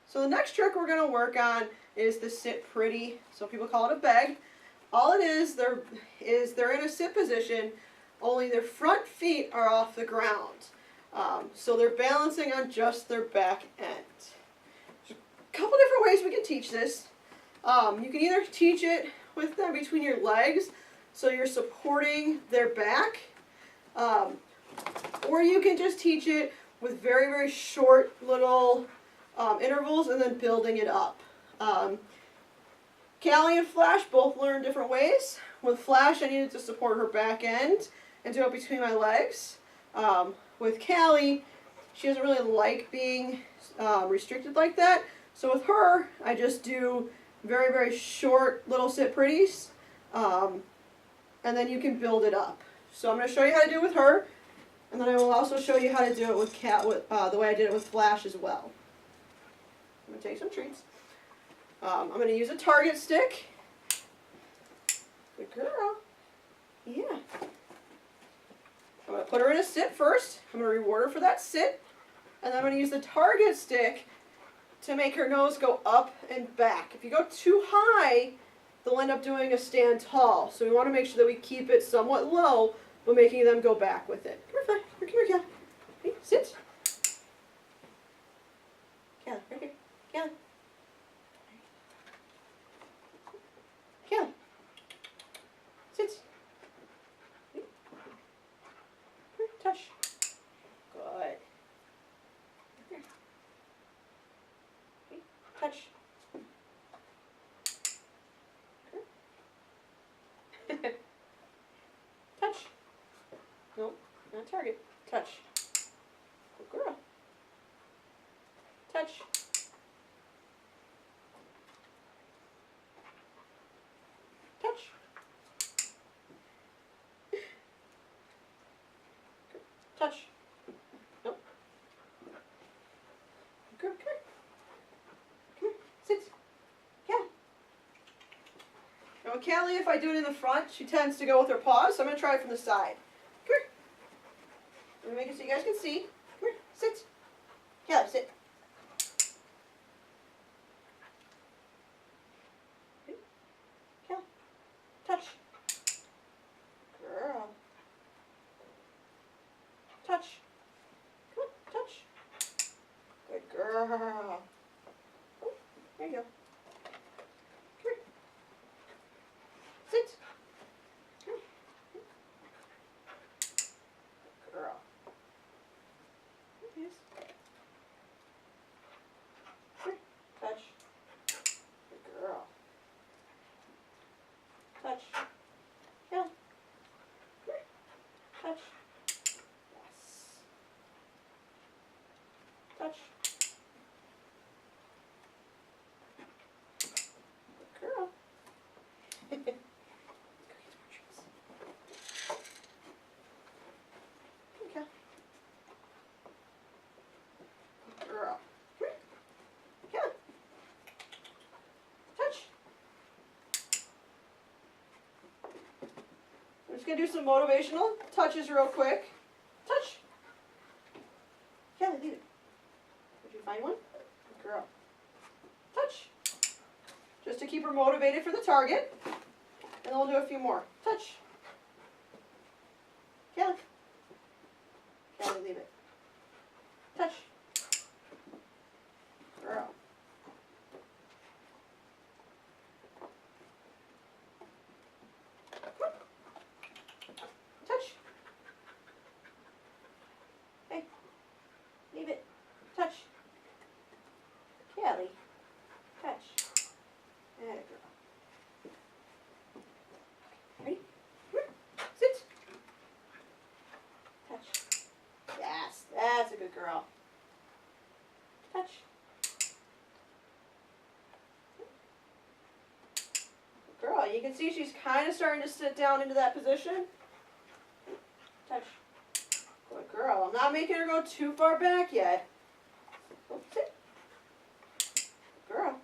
So the next trick we're going to work on is the sit pretty. Some people call it a beg. All it is, they're in a sit position, only their front feet are off the ground. So they're balancing on just their back end. There's a couple different ways we can teach this. You can either teach it with them between your legs, so you're supporting their back, or you can just teach it with very, very short little intervals and then building it up. Callie and Flash both learn different ways. With Flash, I needed to support her back end and do it between my legs. With Callie, she doesn't really like being restricted like that. So with her, I just do very, very short little sit pretties. And then you can build it up. So I'm going to show you how to do it with her. And then I will also show you how to do it with the way I did it with Flash as well. I'm going to take some treats. I'm going to use a target stick. Good girl. Yeah. I'm going to put her in a sit first. I'm going to reward her for that sit. And then I'm going to use the target stick to make her nose go up and back. If you go too high, they'll end up doing a stand tall. So we want to make sure that we keep it somewhat low, but making them go back with it. Come here, Flash. Come here, Callie. Hey, sit. Callie, right here. Callie. Callie. Sit. Touch. Good. Touch. Touch. Nope, not target. Touch. Good girl. Touch. Touch. Touch. Nope. Good, good. Come here. Sit. Callie. Now with Callie, if I do it in the front, she tends to go with her paws, so I'm going to try it from the side. Come here. Let me make it so you guys can see. Come here. Sit. Callie, sit. Callie. Touch. Girl. Touch. Come on, touch. Good girl. Oh, there you go. Come here. Sit. Come here. Good girl. Yes. Come here. Touch. Good girl. Touch. Yeah. Come here. Touch. Touch. Good girl. Let's go get some more treats. Okay. Good girl. Come here. Come. Touch. I'm just going to do some motivational touches real quick. Touch. Kelly, leave it. Did you find one? Good girl. Touch. Just to keep her motivated for the target. And then we'll do a few more. Touch. Kelly. Kelly, leave it. Touch. Girl. Touch. Hey. Leave it. Touch. Kelly. Touch. There, girl. Ready? Sit. Touch. Yes, that's a good girl. Touch. Good girl. You can see she's kind of starting to sit down into that position. Touch. Good girl. I'm not making her go too far back yet. Oh, sit. Good girl.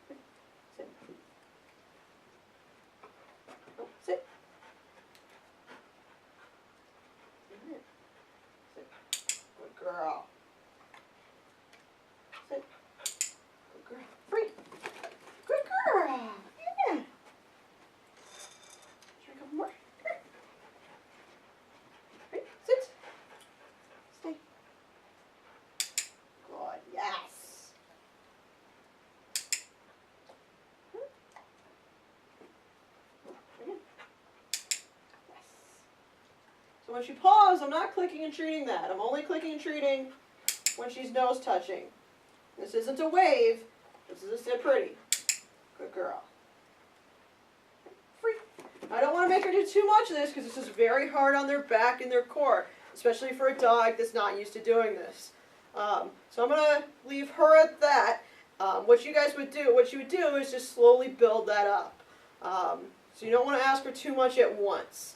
Sit. Oh, sit. Sit. Good girl. Sit. So when she paws, I'm not clicking and treating that. I'm only clicking and treating when she's nose touching. This isn't a wave. This is a sit pretty. Good girl. Free. I don't want to make her do too much of this because this is very hard on their back and their core, especially for a dog that's not used to doing this. So I'm going to leave her at that. What you would do is just slowly build that up. So you don't want to ask for too much at once.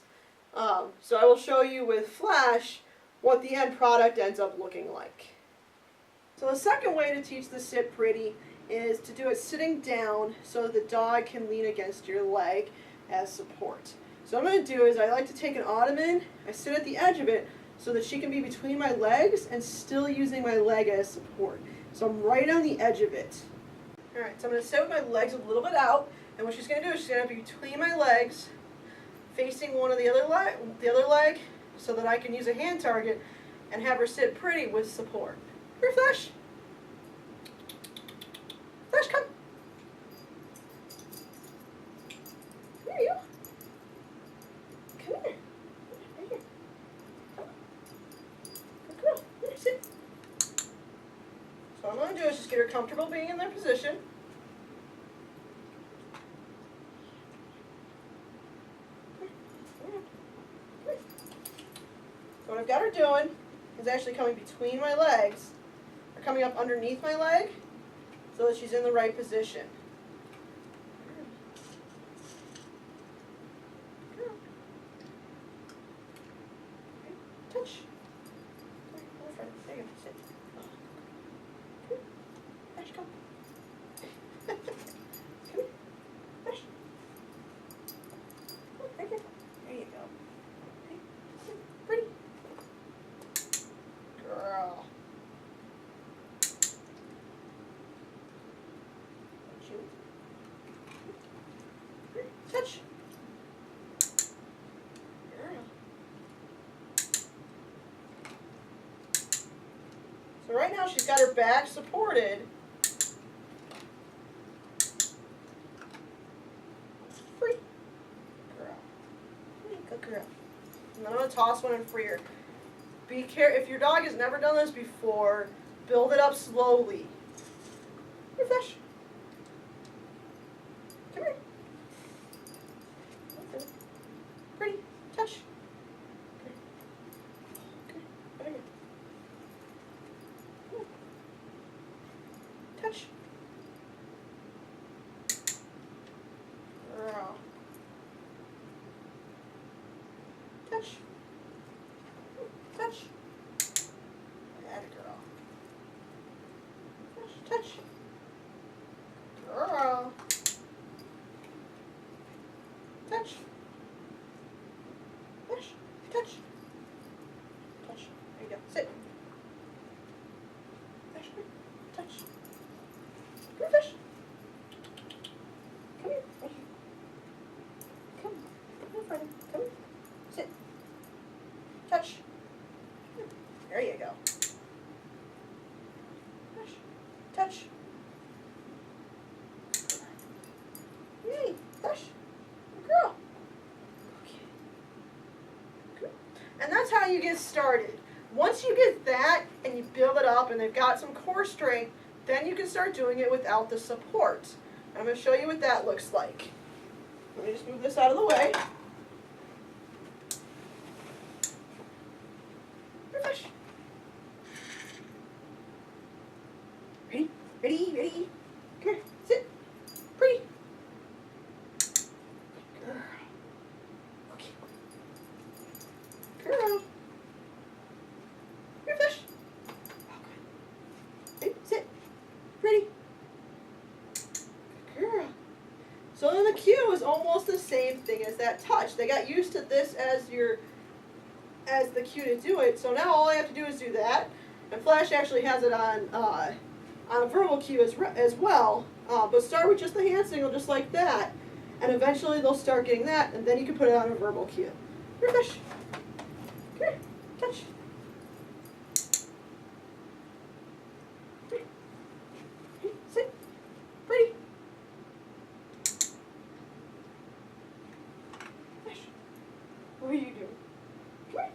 So I will show you with Flash what the end product ends up looking like. So the second way to teach the sit pretty is to do it sitting down so that the dog can lean against your leg as support. So what I'm going to do is I like to take an ottoman, I sit at the edge of it so that she can be between my legs and still using my leg as support. So I'm right on the edge of it. Alright, so I'm going to sit with my legs a little bit out, and what she's going to do is she's going to be between my legs, facing one of the other leg, so that I can use a hand target and have her sit pretty with support. Here, Flash. Flash, come. Here you go. Come here. Right here. Come on. Good girl. Here, sit. So what I'm going to do is just get her comfortable being in their position. So what I've got her doing is actually coming between my legs, or coming up underneath my leg, so that she's in the right position. Touch. There you go. Sit. Ash, come. Come here. Ash. Right here. There you go. Pretty. Girl. Touch. Girl. So right now she's got her back supported. Free. Girl. Good girl. And then I'm going to toss one and free her. Be careful. If your dog has never done this before, build it up slowly. Here, Fish. Come here. Okay. Pretty. Touch. Okay. Okay. Right here. Touch. Girl. Touch. Touch. Atta girl. Touch. Touch. Girl. Touch. Touch. Touch. Touch. There you go. Sit. Touch. Touch. Come here, Fish. Come here. Right here. Come. Come in front of me. Come here. Sit. Touch. There you go. Touch. Touch. Yay. Touch. Good girl. Okay. Good. And that's how you get started. Once you get that and you build it up and they've got some core strength, then you can start doing it without the support. And I'm going to show you what that looks like. Let me just move this out of the way. Fish. Ready? Ready? Ready? Come here. Sit. Pretty. Girl. Okay. Girl. Here, Fish. Okay. Ready? Sit. Pretty. Girl. So then the cue is almost the same thing as that touch. They got used to this as the cue to do it. So now all I have to do is do that. And Flash actually has it on a verbal cue as well. But start with just the hand signal, just like that. And eventually they'll start getting that, and then you can put it on a verbal cue. Here, Fish. Come here. Touch. Here. Here. Sit. Pretty. Fish. What are you doing? Come here.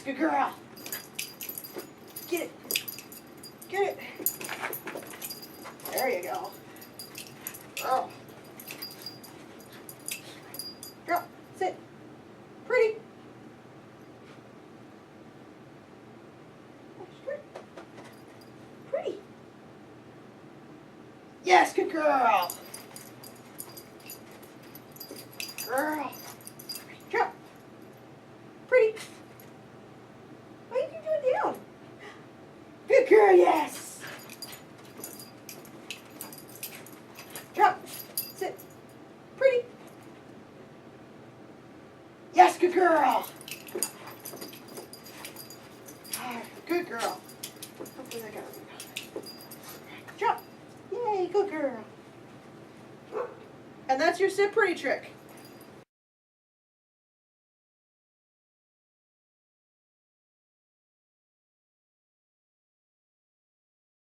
good girl. Get it. Get it. There you go. Girl. Girl, sit. Pretty. Pretty. Yes, good girl. Girl. Drop. Pretty. Why did you do it down? Good girl, yes. Drop. Sit. Pretty. Yes, good girl. Good girl. Hopefully I got it. Drop. Yay, good girl. And that's your sit pretty trick.